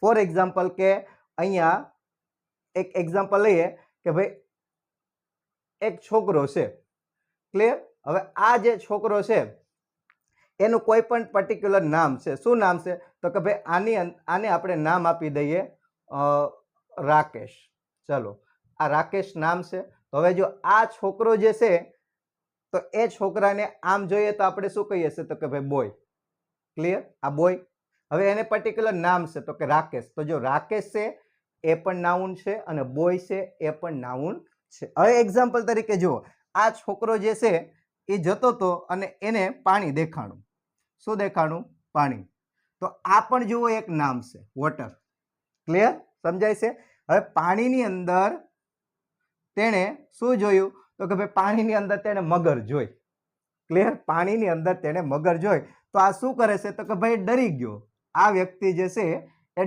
For example કે અહીંયા એક એક્ઝામ્પલ લઈએ કે ભાઈ એક છોકરો છે, ક્લિયર? હવે આ જે છોકરો છે એનું કોઈ પણ પર્ટિક્યુલર નામ છે. શું નામ છે? તો કે ભાઈ આને આપણે નામ આપી દઈએ રાકેશ. ચલો, આ રાકેશ નામ છે. તો હવે જો આ છોકરો જે છે તો એ છોકરાને આમ જોઈએ તો આપણે શું કહીએ છીએ? તો કે ભાઈ બોય. ક્લિયર? આ બોય. હવે એને પર્ટિક્યુલર નામ છે તો કે રાકેશ. તો જો રાકેશ છે એ પણ નાઉન છે અને બોય છે એ પણ નાઉન છે. હવે એક્ઝામ્પલ તરીકે જુઓ, આ છોકરો જે છે એ જતો હતો અને એને પાણી દેખાણું. શું દેખાણું? પાણી. તો આ પણ જુઓ એક નામ છે, વોટર. ક્લિયર? સમજાય છે? હવે પાણીની અંદર તેણે શું જોયું? તો કે ભાઈ પાણીની અંદર તેણે મગર જોઈ. ક્લિયર? પાણીની અંદર તેણે મગર જોઈ. તો આ શું કરે છે? તો કે ભાઈ ડરી ગયો. આ વ્યક્તિ જે છે